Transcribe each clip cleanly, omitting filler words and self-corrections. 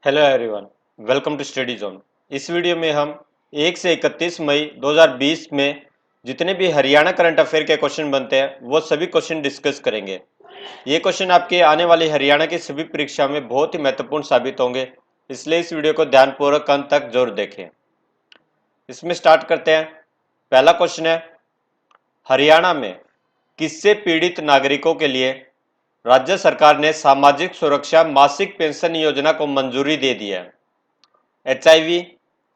Hello everyone, welcome to study zone. इस video में हम 1 से 31 मई 2020 में जितने भी हरियाणा करंट अफेयर के क्वेश्चन बनते हैं वो सभी क्वेश्चन डिस्कस करेंगे। ये क्वेश्चन आपके आने वाली हरियाणा की सभी परीक्षा में बहुत ही महत्वपूर्ण साबित होंगे, इसलिए इस वीडियो को ध्यानपूर्वक अंत तक जरूर देखें। इसमें स्टार्ट करते हैं। पहला क्वेश्चन है, हरियाणा में किससे पीड़ित नागरिकों के लिए राज्य सरकार ने सामाजिक सुरक्षा मासिक पेंशन योजना को मंजूरी दे दी है? HIV,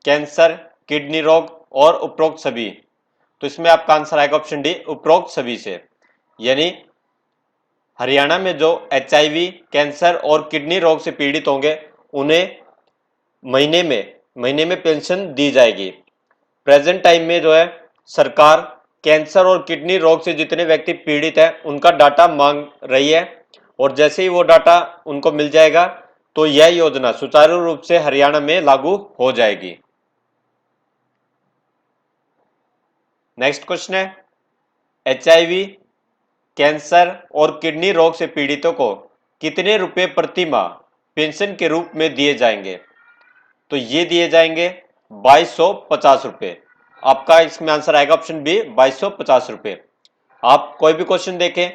कैंसर, किडनी रोग और उपरोक्त सभी। तो इसमें आपका आंसर आएगा ऑप्शन डी, उपरोक्त सभी से। यानी हरियाणा में जो HIV, कैंसर और किडनी रोग से पीड़ित होंगे उन्हें महीने में पेंशन दी जाएगी। प्रेजेंट टाइम में जो है सरकार कैंसर और किडनी रोग से जितने व्यक्ति पीड़ित हैं उनका डाटा मांग रही है, और जैसे ही वो डाटा उनको मिल जाएगा तो यह योजना सुचारू रूप से हरियाणा में लागू हो जाएगी। नेक्स्ट क्वेश्चन है, HIV, कैंसर और किडनी रोग से पीड़ितों को कितने रुपए प्रति माह पेंशन के रूप में दिए जाएंगे? तो ये दिए जाएंगे 2250 रुपए। आपका इसमें आंसर आएगा ऑप्शन बी, 2250 रुपए। आप कोई भी क्वेश्चन देखें,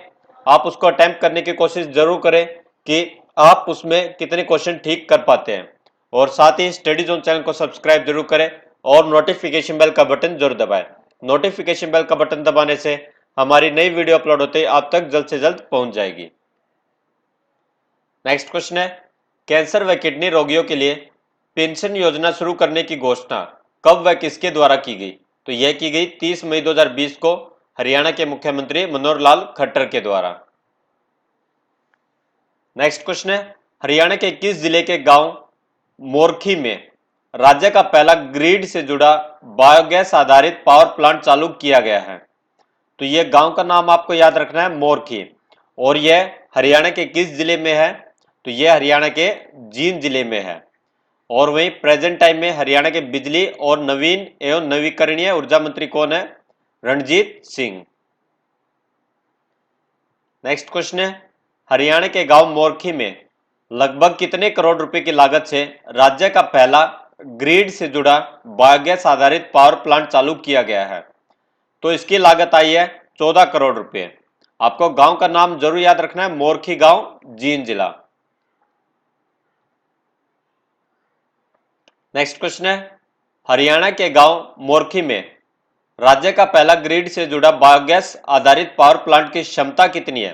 आप उसको अटेम्प्ट करने की कोशिश जरूर करें कि आप उसमें कितने क्वेश्चन ठीक कर पाते हैं, और साथ ही स्टडी जोन चैनल को सब्सक्राइब जरूर करें और नोटिफिकेशन बेल का बटन जरूर दबाएं। नोटिफिकेशन बेल का बटन दबाने से हमारी नई वीडियो अपलोड होते ही आप तक जल्द से जल्द पहुंच जाएगी। नेक्स्ट क्वेश्चन है, कैंसर व किडनी रोगियों के लिए पेंशन योजना शुरू करने की घोषणा कब व किसके द्वारा की गई? तो यह की गई 30 मई 2020 को हरियाणा के मुख्यमंत्री मनोहर लाल खट्टर के द्वारा। नेक्स्ट क्वेश्चन है, हरियाणा के किस जिले के गांव मोरखी में राज्य का पहला ग्रिड से जुड़ा बायोगैस आधारित पावर प्लांट चालू किया गया है? तो यह गांव का नाम आपको याद रखना है, मोरखी, और यह हरियाणा के किस जिले में है? तो यह हरियाणा के जींद जिले में है। और वहीं प्रेजेंट टाइम में हरियाणा के बिजली और नवीन एवं नवीकरणीय ऊर्जा मंत्री कौन है? रणजीत सिंह। नेक्स्ट क्वेश्चन है, हरियाणा के गांव मोरखी में लगभग कितने करोड़ रुपए की लागत से राज्य का पहला ग्रिड से जुड़ा बायोगैस आधारित पावर प्लांट चालू किया गया है? तो इसकी लागत आई है 14 करोड़ रुपए। आपको गांव का नाम जरूर याद रखना है, मोरखी गांव, जींद जिला। नेक्स्ट क्वेश्चन है, हरियाणा के गांव मोरखी में राज्य का पहला ग्रिड से जुड़ा बायोगैस आधारित पावर प्लांट की क्षमता कितनी है?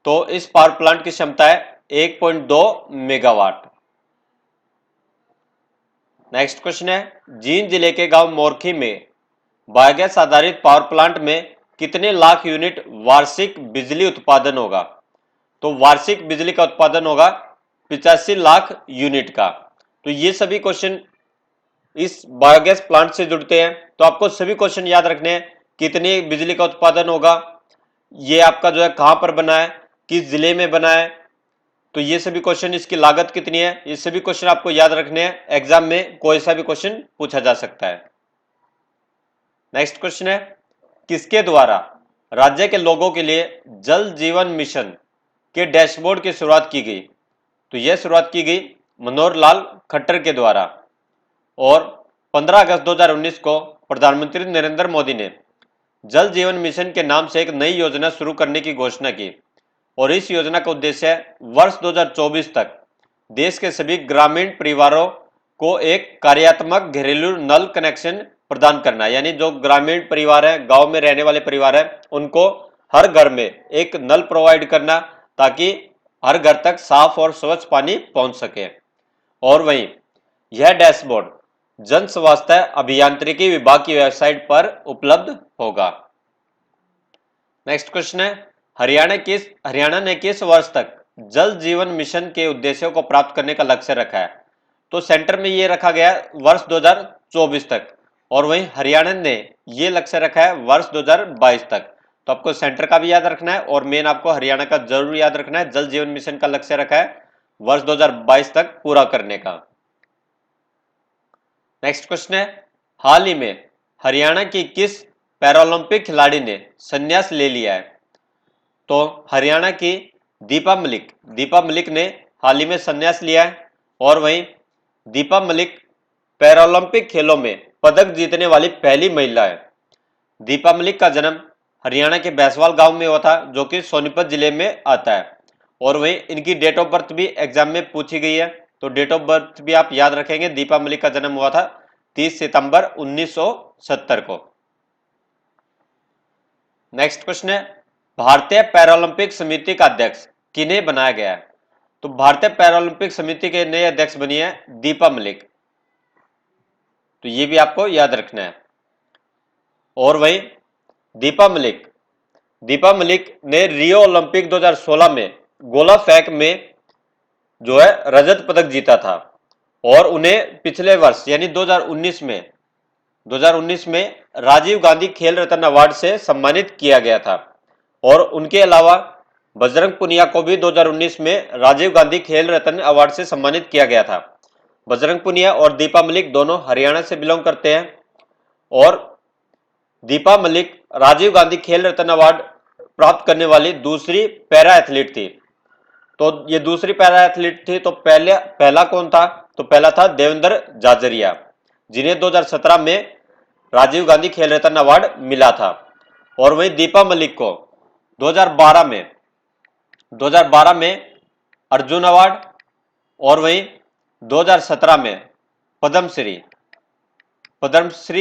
तो इस पावर प्लांट की क्षमता है 1.2 मेगावाट। नेक्स्ट क्वेश्चन है, जींद जिले के गांव मोरखी में बायोगैस आधारित पावर प्लांट में कितने लाख यूनिट वार्षिक बिजली उत्पादन होगा? तो वार्षिक बिजली का उत्पादन होगा 85 लाख यूनिट का। तो ये सभी क्वेश्चन इस बायोगैस प्लांट से जुड़ते हैं, तो आपको सभी क्वेश्चन याद रखने हैं। कितनी बिजली का उत्पादन होगा, ये आपका जो है कहां पर बना है, किस जिले में बना है, तो ये सभी क्वेश्चन, इसकी लागत कितनी है, ये सभी क्वेश्चन आपको याद रखने हैं। एग्जाम में कोई सा भी क्वेश्चन पूछा जा सकता है। नेक्स्ट क्वेश्चन है, किसके द्वारा राज्य के लोगों के लिए जल जीवन मिशन के डैशबोर्ड की शुरुआत की गई? तो यह शुरुआत की गई मनोहर लाल खट्टर के द्वारा, और 15 अगस्त 2019 को प्रधानमंत्री नरेंद्र मोदी ने जल जीवन मिशन के नाम से एक नई योजना शुरू करने की घोषणा की, और इस योजना का उद्देश्य है वर्ष 2024 तक देश के सभी ग्रामीण परिवारों को एक कार्यात्मक घरेलू नल कनेक्शन प्रदान करना। यानी जो ग्रामीण परिवार है, गांव में रहने वाले परिवार है, उनको हर घर में एक नल प्रोवाइड करना, ताकि हर घर तक साफ और स्वच्छ पानी पहुंच सके। और वहीं यह डैशबोर्ड जन स्वास्थ्य अभियांत्रिकी विभाग की वेबसाइट पर उपलब्ध होगा। नेक्स्ट क्वेश्चन है, हरियाणा ने किस वर्ष तक जल जीवन मिशन के उद्देश्यों को प्राप्त करने का लक्ष्य रखा है? तो सेंटर में ये रखा गया है वर्ष 2024 तक, और वहीं हरियाणा ने ये लक्ष्य रखा है वर्ष 2022 तक। तो आपको सेंटर का भी याद रखना है, और मेन आपको हरियाणा का जरूर याद रखना है। जल जीवन मिशन का लक्ष्य रखा है वर्ष 2022 तक पूरा करने का। नेक्स्ट क्वेश्चन है, हाल ही में हरियाणा की किस पैरालंपिक खिलाड़ी ने संन्यास ले लिया है? तो हरियाणा की दीपा मलिक ने हाल ही में संन्यास लिया है, और वहीं दीपा मलिक पैरालंपिक खेलों में पदक जीतने वाली पहली महिला है। दीपा मलिक का जन्म हरियाणा के बैसवाल गांव में हुआ था, जो कि सोनीपत जिले में आता है। और वहीं इनकी डेट ऑफ बर्थ भी एग्जाम में पूछी गई है, तो डेट ऑफ बर्थ भी आप याद रखेंगे। दीपा मलिक का जन्म हुआ था 30 सितंबर 1970 को। नेक्स्ट क्वेश्चन है, भारतीय पैरालंपिक समिति का अध्यक्ष किन्हें बनाया गया है? तो भारतीय पैरालंपिक समिति के नए अध्यक्ष बनी है दीपा मलिक, तो ये भी आपको याद रखना है। और वहीं दीपा मलिक ने रियो ओलंपिक 2016 में गोला फेंक में जो है रजत पदक जीता था, और उन्हें पिछले वर्ष यानी 2019 में राजीव गांधी खेल रत्न अवार्ड से सम्मानित किया गया था। और उनके अलावा बजरंग पुनिया को भी 2019 में राजीव गांधी खेल रत्न अवार्ड से सम्मानित किया गया था। बजरंग पुनिया और दीपा मलिक दोनों हरियाणा से बिलोंग करते हैं, और दीपा मलिक राजीव गांधी खेल रत्न अवार्ड प्राप्त करने वाली दूसरी पैरा एथलीट थी। तो ये दूसरी पैरा एथलीट थी, तो पहला कौन था? तो पहला था देवेंद्र जाजरिया, जिन्हें 2017 में राजीव गांधी खेल रत्न अवार्ड मिला था। और वहीं दीपा मलिक को 2012 में अर्जुन अवार्ड, और वहीं 2017 में पद्मश्री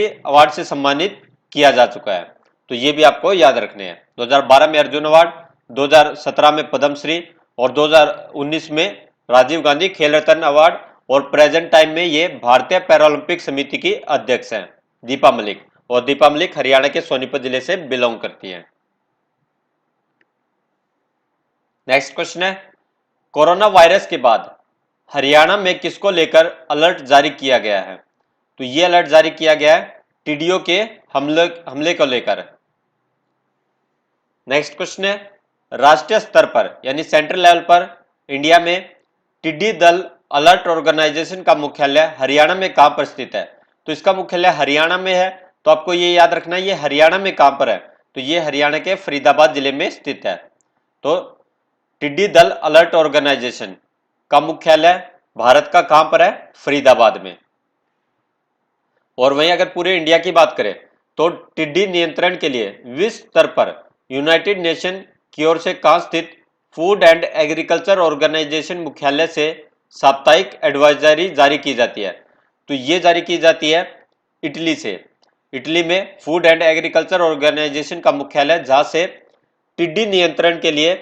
अवार्ड से सम्मानित किया जा चुका है। तो ये भी आपको याद रखने हैं। 2012 में अर्जुन अवार्ड, 2017 में पद्मश्री, और 2019 में राजीव गांधी खेल रत्न अवार्ड। और प्रेजेंट टाइम में ये भारतीय पैरालंपिक समिति की अध्यक्ष हैं दीपा मलिक, और दीपा मलिक हरियाणा के सोनीपत जिले से बिलोंग करती हैं। नेक्स्ट क्वेश्चन है, कोरोना वायरस के बाद हरियाणा में किसको लेकर अलर्ट जारी किया गया है? तो ये अलर्ट जारी किया गया है टिड्डियों के हमले को लेकर। नेक्स्ट क्वेश्चन है, राष्ट्रीय स्तर पर यानी सेंट्रल लेवल पर इंडिया में टिड्डी दल अलर्ट ऑर्गेनाइजेशन का मुख्यालय हरियाणा में कहां पर स्थित है? तो इसका मुख्यालय हरियाणा में है, तो आपको ये याद रखना है ये हरियाणा में कहां पर है? तो ये हरियाणा के फरीदाबाद जिले में स्थित है। तो टिड्डी दल अलर्ट ऑर्गेनाइजेशन का मुख्यालय भारत का कहां पर है? फरीदाबाद में। और वहीं अगर पूरे इंडिया की बात करें तो टिड्डी नियंत्रण के लिए विश्व स्तर पर यूनाइटेड नेशन की ओर से कहां स्थित फूड एंड एग्रीकल्चर ऑर्गेनाइजेशन मुख्यालय से साप्ताहिक एडवाइजरी जारी की जाती है? तो ये जारी की जाती है इटली से। इटली में फूड एंड एग्रीकल्चर ऑर्गेनाइजेशन का मुख्यालय, जहां से टिड्डी नियंत्रण के लिए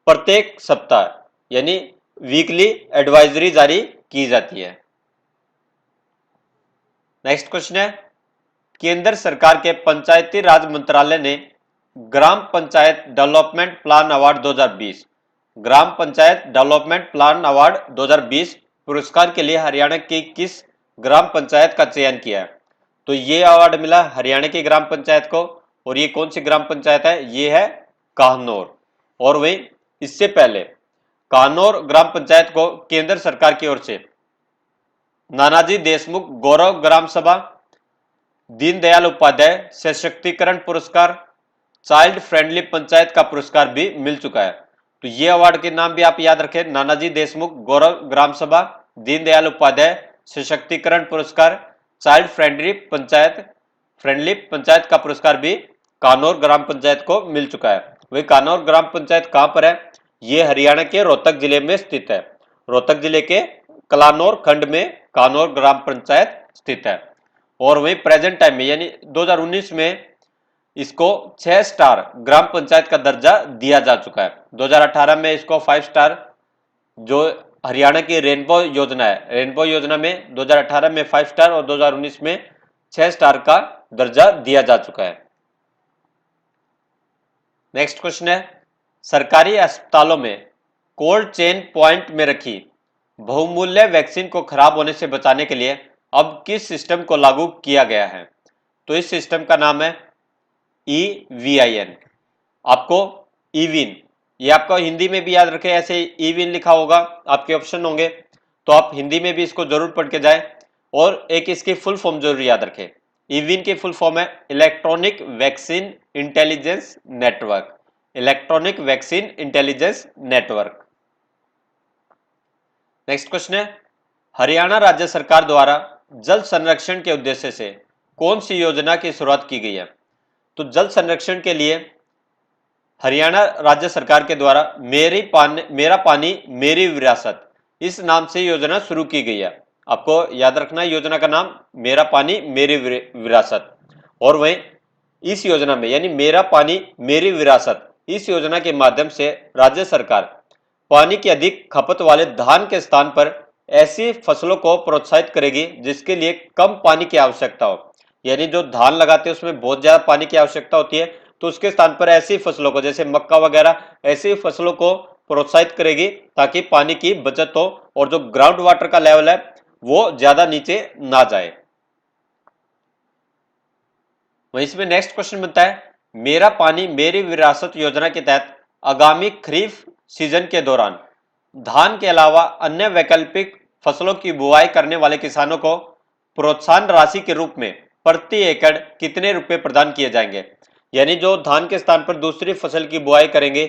प्रत्येक सप्ताह यानी वीकली एडवाइजरी जारी की जाती है। नेक्स्ट क्वेश्चन है, केंद्र सरकार के पंचायती राज मंत्रालय ने ग्राम पंचायत डेवलपमेंट प्लान अवार्ड 2020 ग्राम पंचायत डेवलपमेंट प्लान अवार्ड 2020 पुरस्कार के लिए हरियाणा की किस ग्राम पंचायत का चयन किया है? तो ये अवार्ड मिला हरियाणा की ग्राम पंचायत को, और ये कौन सी ग्राम पंचायत है? ये है काहनौर। और वही इससे पहले काहनौर ग्राम पंचायत को केंद्र सरकार की ओर से नानाजी देशमुख गौरव ग्राम सभा, दीनदयाल उपाध्याय सशक्तिकरण पुरस्कार, चाइल्ड फ्रेंडली पंचायत का पुरस्कार भी मिल चुका है। तो ये अवार्ड के नाम भी आप याद रखें, नानाजी देशमुख गौरव ग्राम सभा, दीनदयाल उपाध्याय सशक्तिकरण पुरस्कार, चाइल्ड फ्रेंडली पंचायत का पुरस्कार भी कानौर ग्राम पंचायत को मिल चुका है। वही कानौर ग्राम पंचायत कहां पर है? ये हरियाणा के रोहतक जिले में स्थित है। रोहतक जिले के कलानौर खंड में कानौर ग्राम पंचायत स्थित है। और वही प्रेजेंट टाइम में यानी 2019 में इसको 6 स्टार ग्राम पंचायत का दर्जा दिया जा चुका है। 2018 में इसको 5 स्टार, जो हरियाणा की रेनबो योजना है, रेनबो योजना में 2018 में 5 स्टार और 2019 में 6 स्टार का दर्जा दिया जा चुका है। नेक्स्ट क्वेश्चन है, सरकारी अस्पतालों में कोल्ड चेन पॉइंट में रखी बहुमूल्य वैक्सीन को खराब होने से बचाने के लिए अब किस सिस्टम को लागू किया गया है? तो इस सिस्टम का नाम है EVIN। आपको ईविन, ये आपको हिंदी में भी याद रखें, ऐसे ईविन लिखा होगा, आपके ऑप्शन होंगे, तो आप हिंदी में भी इसको जरूर पढ़ के जाएं। और एक इसकी फुल फॉर्म जरूर याद रखें। ईविन की फुल फॉर्म है electronic vaccine intelligence network. Electronic vaccine intelligence network. Next question है, हरियाणा राज्य सरकार द्वारा जल संरक्षण के उद्देश्य से कौन सी योजना की शुरुआत की गई है? तो जल संरक्षण के लिए हरियाणा राज्य सरकार के द्वारा मेरा पानी मेरी विरासत इस नाम से योजना शुरू की गई है। आपको याद रखना है योजना का नाम मेरा पानी मेरी विरासत। और वहीं इस योजना में यानी मेरा पानी मेरी विरासत इस योजना के माध्यम से राज्य सरकार पानी की अधिक खपत वाले धान के स्थान पर ऐसी फसलों को प्रोत्साहित करेगी जिसके लिए कम पानी की आवश्यकता हो। यानी जो धान लगाते हैं उसमें बहुत ज्यादा पानी की आवश्यकता होती है, तो उसके स्थान पर ऐसी फसलों को जैसे मक्का वगैरह ऐसी फसलों को प्रोत्साहित करेगी ताकि पानी की बचत हो और जो ग्राउंड वाटर का लेवल है वो ज्यादा नीचे ना जाए। वहीं इसमें नेक्स्ट क्वेश्चन बनता है, मेरा पानी मेरी विरासत योजना के तहत आगामी खरीफ सीजन के दौरान धान के अलावा अन्य वैकल्पिक फसलों की बुआई करने वाले किसानों को प्रोत्साहन राशि के रूप में प्रति एकड़ कितने रुपए प्रदान किए जाएंगे? यानी जो धान के स्थान पर दूसरी फसल की बुआई करेंगे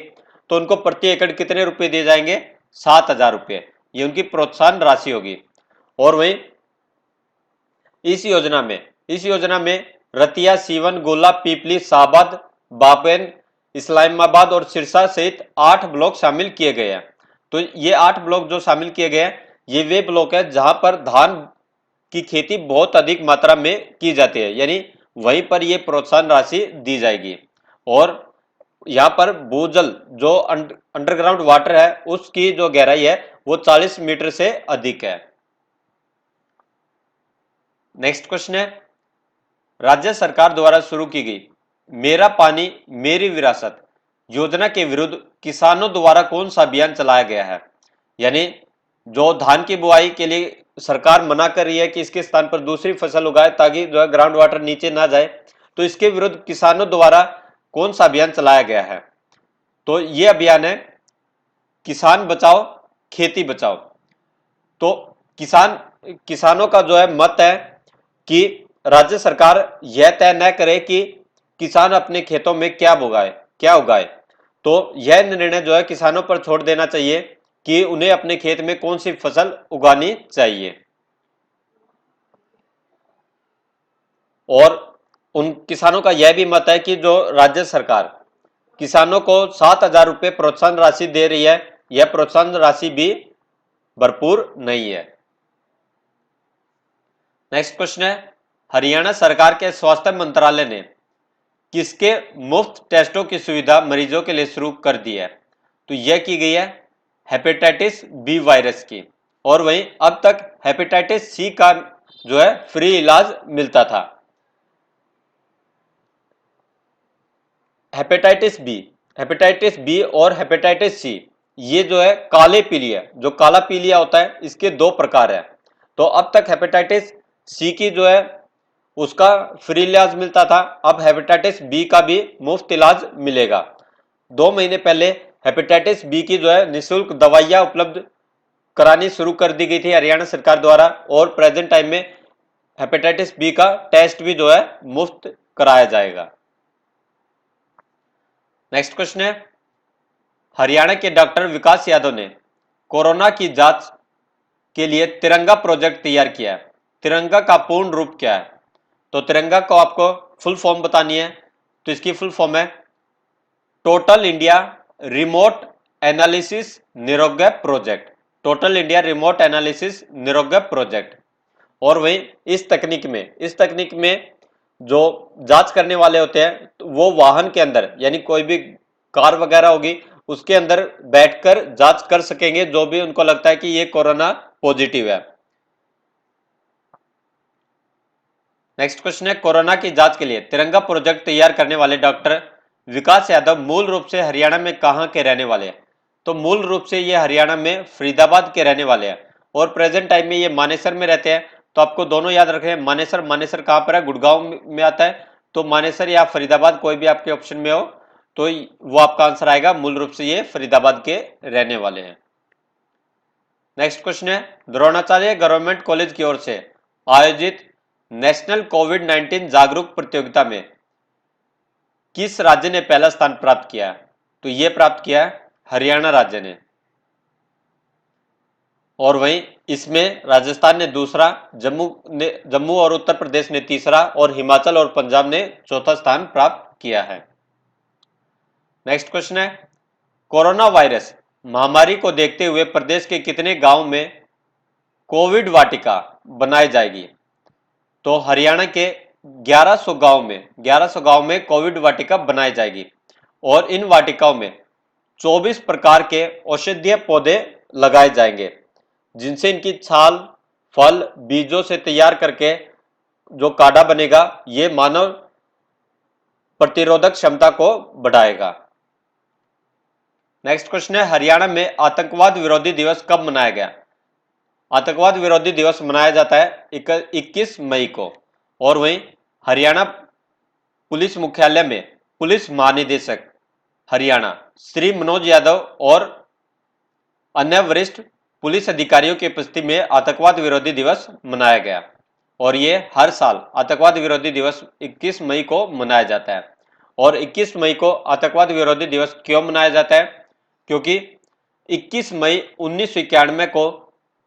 तो उनको प्रति एकड़ कितने रुपए दिए जाएंगे? 7,000 रुपये। ये उनकी प्रोत्साहन राशि होगी। और वहीं इस योजना में रतिया, सीवन, गोला, पीपली, शाहबाद, बापेन, इस्लामाबाद और सिरसा सहित 8 ब्लॉक शामिल किए गए हैं। तो ये 8 ब्लॉक जो शामिल किए गए हैं ये वे ब्लॉक है जहां पर धान की खेती बहुत अधिक मात्रा में की जाती है, यानी वहीं पर यह प्रोत्साहन राशि दी जाएगी। और यहाँ पर भूजल जो अंडरग्राउंड वाटर है उसकी जो गहराई है वो 40 मीटर से अधिक है। नेक्स्ट क्वेश्चन है, राज्य सरकार द्वारा शुरू की गई मेरा पानी मेरी विरासत योजना के विरुद्ध किसानों द्वारा कौन सा अभियान चलाया गया है? यानी जो धान की बुआई के लिए सरकार मना कर रही है कि इसके स्थान पर दूसरी फसल उगाए ताकि जो है ग्राउंड वाटर नीचे ना जाए, तो इसके विरुद्ध किसानों द्वारा कौन सा अभियान चलाया गया है? तो ये अभियान है किसान बचाओ खेती बचाओ। तो किसानों का जो है मत है कि राज्य सरकार यह तय न करे कि किसान अपने खेतों में क्या उगाए, तो यह निर्णय जो है किसानों पर छोड़ देना चाहिए कि उन्हें अपने खेत में कौन सी फसल उगानी चाहिए। और उन किसानों का यह भी मत है कि जो राज्य सरकार किसानों को 7,000 रुपये प्रोत्साहन राशि दे रही है, यह प्रोत्साहन राशि भी भरपूर नहीं है। नेक्स्ट क्वेश्चन है, हरियाणा सरकार के स्वास्थ्य मंत्रालय ने किसके मुफ्त टेस्टों की सुविधा मरीजों के लिए शुरू कर दी है? तो यह की गई है हेपेटाइटिस बी वायरस की। और वहीं अब तक हेपेटाइटिस सी का जो है फ्री इलाज मिलता था। हेपेटाइटिस बी और हेपेटाइटिस सी ये जो है काले पीलिया, जो काला पीलिया होता है इसके 2 प्रकार है। तो अब तक हेपेटाइटिस सी की जो है उसका फ्री इलाज मिलता था, अब हेपेटाइटिस बी का भी मुफ्त इलाज मिलेगा। 2 महीने पहले हेपेटाइटिस बी की जो है निःशुल्क दवाइयां उपलब्ध करानी शुरू कर दी गई थी हरियाणा सरकार द्वारा, और प्रेजेंट टाइम में हेपेटाइटिस बी का टेस्ट भी जो है मुफ्त कराया जाएगा। नेक्स्ट क्वेश्चन है, हरियाणा के डॉक्टर विकास यादव ने कोरोना की जांच के लिए तिरंगा प्रोजेक्ट तैयार किया है। तिरंगा का पूर्ण रूप क्या है? तो तिरंगा को आपको फुल फॉर्म बतानी है, तो इसकी फुल फॉर्म है टोटल इंडिया रिमोट एनालिसिस निरोग्य project. Total India remote analysis निरोग्य प्रोजेक्ट। और वहीं इस तकनीक में जो जांच करने वाले होते हैं वो वाहन के अंदर यानी कोई भी कार वगैरह होगी उसके अंदर बैठकर जांच कर सकेंगे जो भी उनको लगता है कि ये कोरोना पॉजिटिव है। नेक्स्ट क्वेश्चन है, कोरोना की जांच के लिए तिरंगा प्रोजेक्ट तैयार करने वाले डॉक्टर विकास यादव मूल रूप से हरियाणा में कहां के रहने वाले हैं? तो मूल रूप से ये हरियाणा में फरीदाबाद के रहने वाले हैं और प्रेजेंट टाइम में ये मानेसर में रहते हैं। तो आपको दोनों याद रखें, मानेसर कहां पर है? गुड़गांव में आता है। तो मानेसर या फरीदाबाद कोई भी आपके ऑप्शन में हो तो वो आपका आंसर आएगा। मूल रूप से ये फरीदाबाद के रहने वाले हैं। नेक्स्ट क्वेश्चन है, द्रोणाचार्य गवर्नमेंट कॉलेज की ओर से आयोजित नेशनल कोविड-19 जागरूक प्रतियोगिता में किस राज्य ने पहला स्थान प्राप्त किया है? तो यह प्राप्त किया है हरियाणा राज्य ने। और वहीं इसमें राजस्थान ने दूसरा, जम्मू और उत्तर प्रदेश ने तीसरा और हिमाचल और पंजाब ने चौथा स्थान प्राप्त किया है। नेक्स्ट क्वेश्चन है, कोरोना वायरस महामारी को देखते हुए प्रदेश के कितने गांव में कोविड वाटिका बनाई जाएगी? तो हरियाणा के 1100 गांव में कोविड वाटिका बनाई जाएगी और इन वाटिकाओं में 24 प्रकार के औषधीय पौधे लगाए जाएंगे, जिनसे इनकी छाल, फल, बीजों से तैयार करके जो काढ़ा बनेगा ये मानव प्रतिरोधक क्षमता को बढ़ाएगा। नेक्स्ट क्वेश्चन है, हरियाणा में आतंकवाद विरोधी दिवस कब मनाया गया? आतंकवाद विरोधी दिवस मनाया जाता है 21 मई को और वहीं हरियाणा पुलिस मुख्यालय में पुलिस महानिदेशक हरियाणा श्री मनोज यादव और अन्य वरिष्ठ पुलिस अधिकारियों की उपस्थिति में आतंकवाद विरोधी दिवस मनाया गया और ये हर साल आतंकवाद विरोधी दिवस 21 मई को मनाया जाता है। और 21 मई को आतंकवाद विरोधी दिवस क्यों मनाया जाता है? क्योंकि 21 मई 1991 को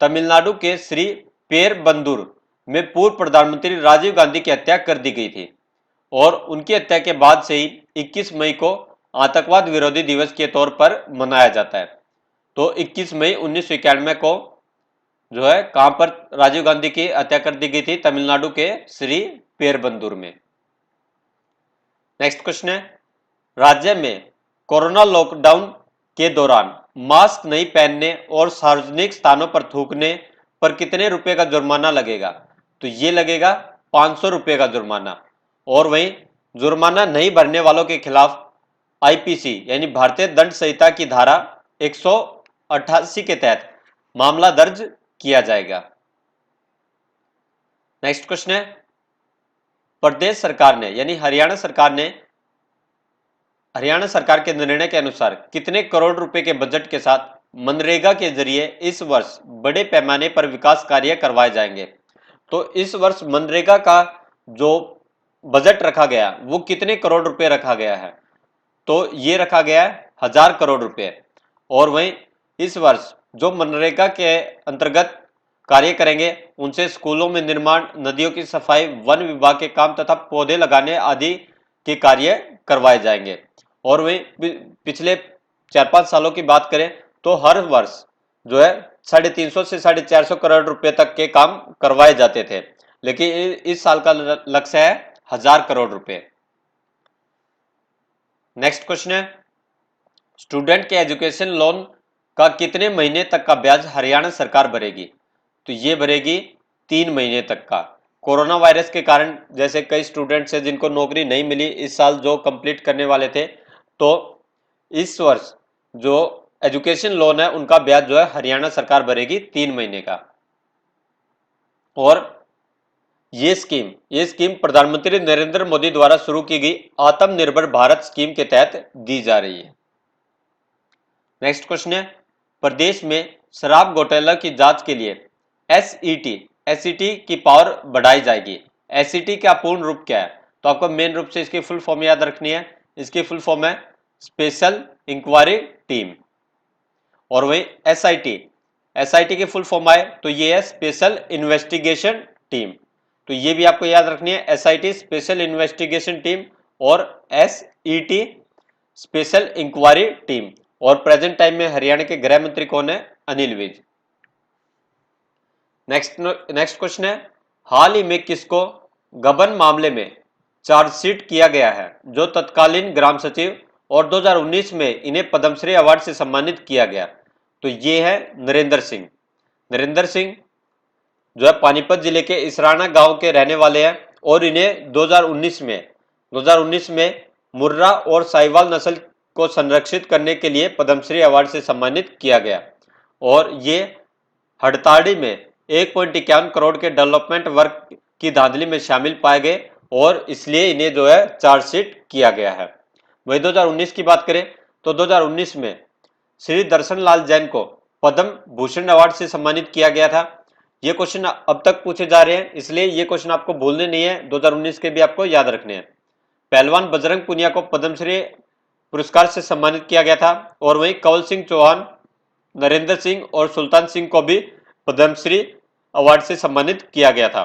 तमिलनाडु के श्री पेरबंदूर में पूर्व प्रधानमंत्री राजीव गांधी की हत्या कर दी गई थी और उनकी हत्या के बाद से ही 21 मई को आतंकवाद विरोधी दिवस के तौर पर मनाया जाता है। तो 21 मई 1991 को जो है कहां पर राजीव गांधी की हत्या कर दी गई थी? तमिलनाडु के श्री पेरबंदूर में। नेक्स्ट क्वेश्चन है, राज्य में कोरोना लॉकडाउन के दौरान मास्क नहीं पहनने और सार्वजनिक स्थानों पर थूकने पर कितने रुपए का जुर्माना लगेगा? तो ये लगेगा 500 रुपए का जुर्माना। और वहीं जुर्माना नहीं भरने वालों के खिलाफ आईपीसी यानी भारतीय दंड संहिता की धारा 188 के तहत मामला दर्ज किया जाएगा। नेक्स्ट क्वेश्चन है, प्रदेश सरकार ने यानी हरियाणा सरकार के निर्णय के अनुसार कितने करोड़ रुपए के बजट के साथ मनरेगा के जरिए इस वर्ष बड़े पैमाने पर विकास कार्य करवाए जाएंगे? तो इस वर्ष मनरेगा का जो बजट रखा गया वो कितने करोड़ रुपए रखा गया है? तो ये रखा गया है 1000 करोड़ रुपए। और वहीं इस वर्ष जो मनरेगा के अंतर्गत कार्य करेंगे उनसे स्कूलों में निर्माण, नदियों की सफाई, वन विभाग के काम तथा पौधे लगाने आदि के कार्य करवाए जाएंगे। और वहीं पिछले 4-5 सालों की बात करें तो हर वर्ष जो है 350 से 450 करोड़ रुपए तक के काम करवाए जाते थे, लेकिन इस साल का लक्ष्य है 1000 करोड़ रुपए। नेक्स्ट क्वेश्चन है, स्टूडेंट के एजुकेशन लोन का कितने महीने तक का ब्याज हरियाणा सरकार भरेगी? तो ये भरेगी 3 महीने तक का। कोरोना वायरस के कारण जैसे कई स्टूडेंट्स हैं जिनको नौकरी नहीं मिली इस साल जो कंप्लीट करने वाले थे, तो इस वर्ष जो एजुकेशन लोन है उनका ब्याज जो है हरियाणा सरकार भरेगी 3 महीने का। और ये स्कीम प्रधानमंत्री नरेंद्र मोदी द्वारा शुरू की गई आत्मनिर्भर भारत स्कीम के तहत दी जा रही है। नेक्स्ट क्वेश्चन है, प्रदेश में शराब घोटाला की जांच के लिए एसईटी की पावर बढ़ाई जाएगी। एसईटी का पूर्ण रूप क्या है? तो आपको मेन रूप से इसकी फुल फॉर्म याद रखनी है। इसकी फुल फॉर्म है स्पेशल इंक्वायरी टीम। और वही एसआईटी की फुल फॉर्म आए तो ये है स्पेशल इन्वेस्टिगेशन टीम। तो ये भी आपको याद रखनी है, एसआईटी स्पेशल इन्वेस्टिगेशन टीम और एसईटी स्पेशल इंक्वायरी टीम। और प्रेजेंट टाइम में हरियाणा के गृह मंत्री कौन है? अनिल विज। नेक्स्ट क्वेश्चन है, हाल ही में किसको गबन मामले में चार्जशीट किया गया है जो तत्कालीन ग्राम सचिव और 2019 में इन्हें पद्मश्री अवार्ड से सम्मानित किया गया? तो ये है नरेंद्र सिंह। नरेंद्र सिंह जो है पानीपत जिले के इसराना गांव के रहने वाले हैं और इन्हें 2019 में मुर्रा और साहिवाल नस्ल को संरक्षित करने के लिए पद्मश्री अवार्ड से सम्मानित किया गया। और ये हड़ताड़ी में 1.51 करोड़ के डेवलपमेंट वर्क की धांधली में शामिल पाए गए और इसलिए इन्हें जो है चार्जशीट किया गया है। वही 2019 की बात करें तो 2019 में श्री दर्शन लाल जैन को पद्म भूषण अवार्ड से सम्मानित किया गया था। ये क्वेश्चन अब तक पूछे जा रहे हैं इसलिए ये क्वेश्चन आपको भूलने नहीं है, 2019 के भी आपको याद रखने हैं। पहलवान बजरंग पुनिया को पद्मश्री पुरस्कार से सम्मानित किया गया था। और वहीं कंवल सिंह चौहान, नरेंद्र सिंह और सुल्तान सिंह को भी पद्मश्री अवार्ड से सम्मानित किया गया था।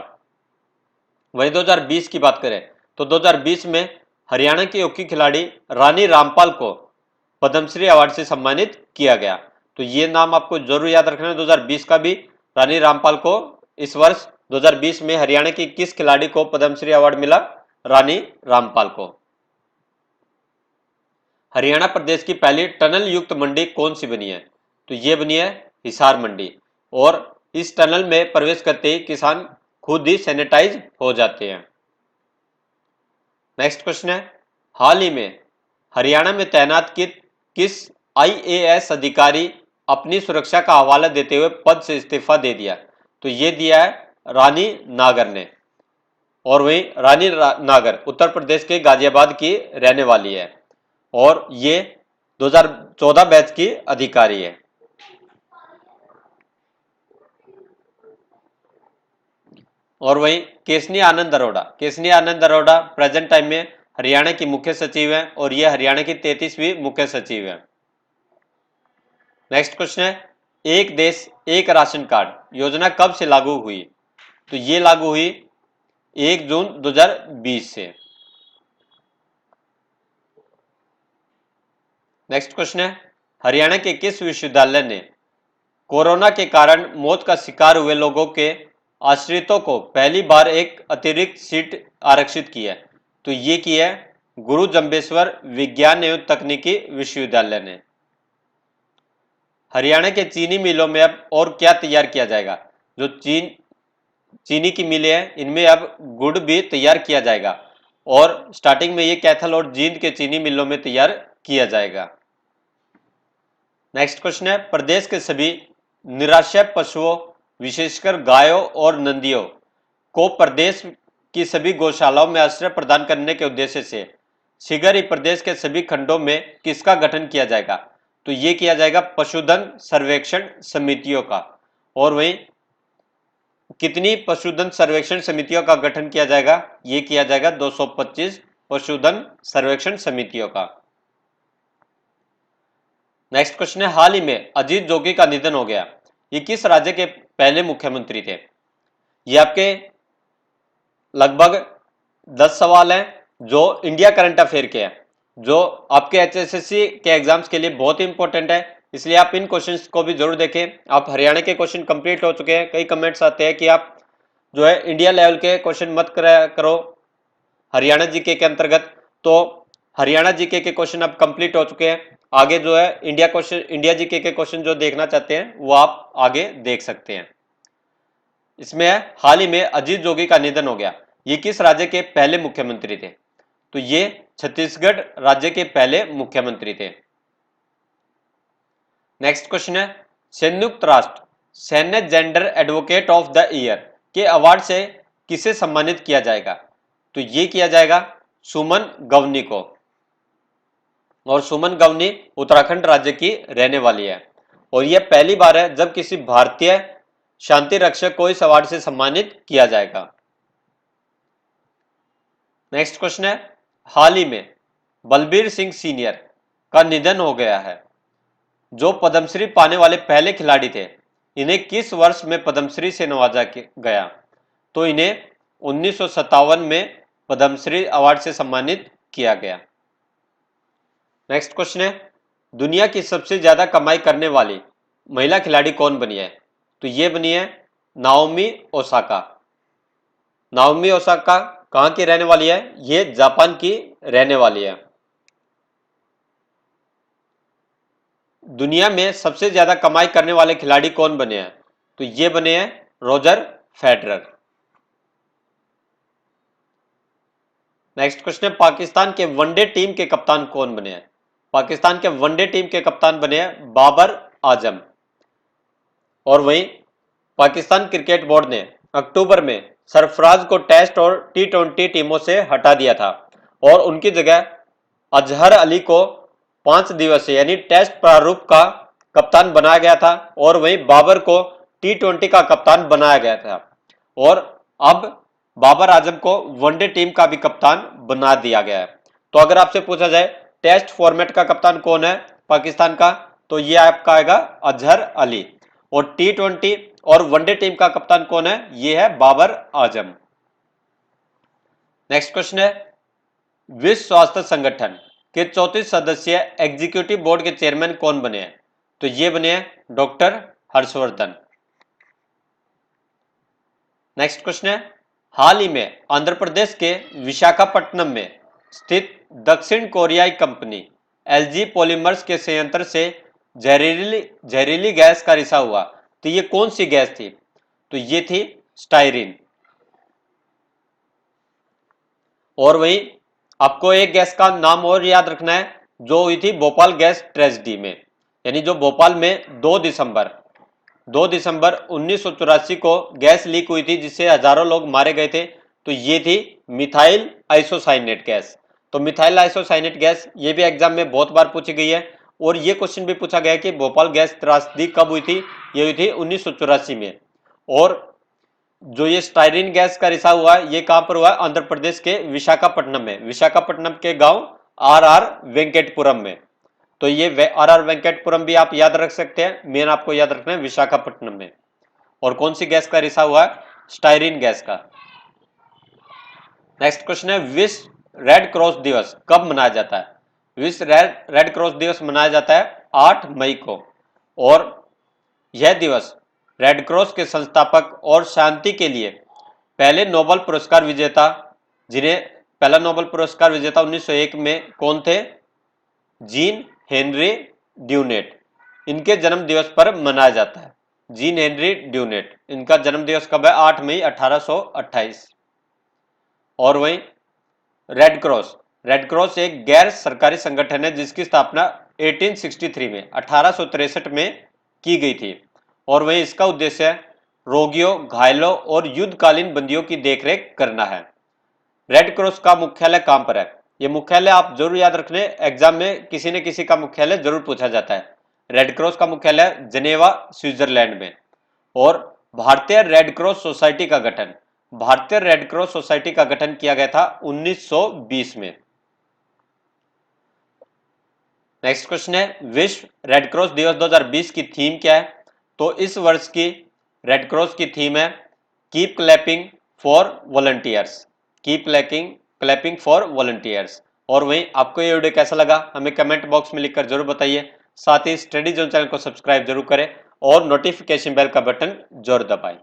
वहीं 2020 की बात करें तो 2020 में हरियाणा की हॉकी खिलाड़ी रानी रामपाल को पद्मश्री अवार्ड से सम्मानित किया गया। तो ये नाम आपको जरूर याद रखना है 2020 का भी। रानी रामपाल को इस वर्ष 2020 में हरियाणा की किस खिलाड़ी को पद्मश्री अवार्ड मिला? रानी रामपाल को। हरियाणा प्रदेश की पहली टनल युक्त मंडी कौन सी बनी है? तो ये बनी है हिसार मंडी। और इस टनल में प्रवेश करते ही किसान खुद ही सैनिटाइज हो जाते हैं। नेक्स्ट क्वेश्चन है, हाल ही में हरियाणा में तैनात किस आईएएस अधिकारी अपनी सुरक्षा का हवाला देते हुए पद से इस्तीफा दे दिया? तो ये दिया है रानी नागर ने। और वही रानी नागर उत्तर प्रदेश के गाजियाबाद की रहने वाली है और ये 2014 बैच की अधिकारी है। और वही केसनी आनंद अरोड़ा प्रेजेंट टाइम में हरियाणा की मुख्य सचिव है और ये हरियाणा की 33वीं मुख्य सचिव है। नेक्स्ट क्वेश्चन है, एक देश एक राशन कार्ड योजना कब से लागू हुई? तो ये लागू हुई 1 जून 2020 से। नेक्स्ट क्वेश्चन है, हरियाणा के किस विश्वविद्यालय ने कोरोना के कारण मौत का शिकार हुए लोगों के आश्रितों को पहली बार एक अतिरिक्त सीट आरक्षित की है? तो ये की है गुरु जम्बेश्वर विज्ञान एवं तकनीकी विश्वविद्यालय ने। हरियाणा के चीनी मिलों में अब और क्या तैयार किया जाएगा? जो चीनी की मिलें हैं इनमें अब गुड़ भी तैयार किया जाएगा और स्टार्टिंग में ये कैथल और जींद के चीनी मिलों में तैयार किया जाएगा। नेक्स्ट क्वेश्चन है, प्रदेश के सभी निराश्रय पशुओं विशेषकर गायों और नंदियों को प्रदेश की सभी गौशालाओं में आश्रय प्रदान करने के उद्देश्य से शीघ्र ही प्रदेश के सभी खंडों में किसका गठन किया जाएगा? तो ये किया जाएगा पशुधन सर्वेक्षण समितियों का। और वहीं कितनी पशुधन सर्वेक्षण समितियों का गठन किया जाएगा? ये किया जाएगा 225 पशुधन सर्वेक्षण समितियों का। नेक्स्ट क्वेश्चन है, हाल ही में अजीत जोगी का निधन हो गया, ये किस राज्य के पहले मुख्यमंत्री थे? ये आपके लगभग 10 सवाल हैं जो इंडिया करंट अफेयर के हैं, जो आपके एचएसएससी के एग्जाम्स के लिए बहुत ही इंपॉर्टेंट है, इसलिए आप इन क्वेश्चंस को भी जरूर देखें। आप हरियाणा के क्वेश्चन कंप्लीट हो चुके हैं, कई कमेंट्स आते हैं कि आप जो है इंडिया लेवल के क्वेश्चन मत करो हरियाणा जीके के अंतर्गत। तो हरियाणा जीके के क्वेश्चन अब कंप्लीट हो चुके हैं, आगे जो है इंडिया जीके के क्वेश्चन जो देखना चाहते हैं वो आप आगे देख सकते हैं। इसमें है, हाल ही में अजीत जोगी का निधन हो गया, ये किस राज्य के पहले मुख्यमंत्री थे? तो ये छत्तीसगढ़ राज्य के पहले मुख्यमंत्री थे। नेक्स्ट क्वेश्चन है, संयुक्त राष्ट्र सैन्य gender advocate of the year के अवार्ड से किसे सम्मानित किया जाएगा? तो ये किया जाएगा सुमन गवनी को। और सुमन गवनी उत्तराखंड राज्य की रहने वाली है और यह पहली बार है जब किसी भारतीय शांति रक्षक को इस अवार्ड से सम्मानित किया जाएगा। नेक्स्ट क्वेश्चन है, हाल ही में बलबीर सिंह सीनियर का निधन हो गया है, जो पद्मश्री पाने वाले पहले खिलाड़ी थे। इन्हें किस वर्ष में पद्मश्री से नवाजा गया? तो इन्हें 1957 में पद्मश्री अवार्ड से सम्मानित किया गया। नेक्स्ट क्वेश्चन है, दुनिया की सबसे ज्यादा कमाई करने वाली महिला खिलाड़ी कौन बनी है? तो ये बनी है नाओमी ओसाका। नाओमी ओसाका कहां की रहने वाली है? ये जापान की रहने वाली है। दुनिया में सबसे ज्यादा कमाई करने वाले खिलाड़ी कौन बने हैं? तो ये बने हैं रोजर फेडरर। नेक्स्ट क्वेश्चन है, पाकिस्तान के वनडे टीम के कप्तान कौन बने हैं? पाकिस्तान के वनडे टीम के कप्तान बने हैं बाबर आजम। और वहीं पाकिस्तान क्रिकेट बोर्ड ने अक्टूबर में सरफराज को टेस्ट और टी20 टीमों से हटा दिया था और उनकी जगह अजहर अली को 5 दिवसीय यानी टेस्ट प्रारूप का कप्तान बनाया गया था और वहीं बाबर को टी20 का कप्तान बनाया गया था और अब बाबर आजम को वनडे टीम का भी कप्तान बना दिया गया है। तो अगर आपसे पूछा जाए टेस्ट फॉर्मेट का कप्तान कौन है पाकिस्तान का, तो ये आपका आएगा अजहर अली। और टी20 और वनडे टीम का कप्तान कौन है? ये है बाबर आजम। नेक्स्ट क्वेश्चन है, विश्व स्वास्थ्य संगठन के 34 सदस्यीय एग्जीक्यूटिव बोर्ड के चेयरमैन कौन बने हैं? तो ये बने हैं डॉक्टर हर्षवर्धन। नेक्स्ट क्वेश्चन है, हाल ही में आंध्र प्रदेश के विशाखापट्टनम में स्थित दक्षिण कोरियाई कंपनी एलजी पॉलीमर्स के संयंत्र से जहरीली गैस का रिसाव हुआ, तो ये कौन सी गैस थी? तो ये थी स्टायरीन। और वही आपको एक गैस का नाम और याद रखना है जो हुई थी भोपाल गैस ट्रेजेडी में, यानी जो भोपाल में 2 दिसंबर 1984 को गैस लीक हुई थी जिससे हजारों लोग मारे गए थे, तो ये थी मिथाइल आइसोसाइनेट गैस। तो मिथाइल आइसोसाइनेट गैस ये भी एग्जाम में बहुत बार पूछी गई है और ये क्वेश्चन भी पूछा गया कि भोपाल गैस त्रासदी कब हुई थी? ये हुई थी 1984 में। और जो ये स्टायरीन गैस का रिसाव हुआ है ये कहां पर हुआ है? आंध्र प्रदेश के विशाखापट्टनम में, विशाखापट्टनम के गांव आर वेंकटपुरम में। तो ये आर वेंकटपुरम भी आप याद रख सकते हैं, मेन आपको याद रखना है विशाखापट्टनम में। और कौन सी गैस का रिसाव हुआ है? स्टायरीन गैस का। नेक्स्ट क्वेश्चन है, विश्व रेड क्रॉस दिवस कब मनाया जाता है? विश्व रेड क्रॉस दिवस मनाया जाता है 8 मई को। और यह दिवस रेड क्रॉस के संस्थापक और शांति के लिए पहले नोबेल पुरस्कार विजेता, जिन्हें पहला नोबेल पुरस्कार विजेता 1901 में कौन थे? जीन हेनरी ड्यूनेट, इनके जन्म दिवस पर मनाया जाता है। जीन हेनरी ड्यूनेट, इनका जन्म दिवस कब है? 8 मई 1828। और वहीं रेड क्रॉस एक गैर सरकारी संगठन है जिसकी स्थापना 1863 में 1863 में की गई थी। और वहीं इसका उद्देश्य है रोगियों, घायलों और युद्धकालीन बंदियों की देखरेख करना है। रेड क्रॉस का मुख्यालय कहां पर है? ये मुख्यालय आप जरूर याद रखने, एग्जाम में किसी न किसी का मुख्यालय जरूर पूछा जाता है। रेड क्रॉस का मुख्यालय जनेवा, स्विट्जरलैंड में। और भारतीय रेड क्रॉस सोसाइटी का गठन किया गया था 1920 में। नेक्स्ट क्वेश्चन है, विश्व रेड क्रॉस दिवस 2020 की थीम क्या है? तो इस वर्ष की रेड क्रॉस की थीम है keep clapping for volunteers, clapping for volunteers. और वहीं आपको ये वीडियो कैसा लगा हमें कमेंट बॉक्स में लिखकर जरूर बताइए। साथ ही स्टडी जोन चैनल को सब्सक्राइब जरूर करें और नोटिफिकेशन बेल का बटन जरूर दबाएं।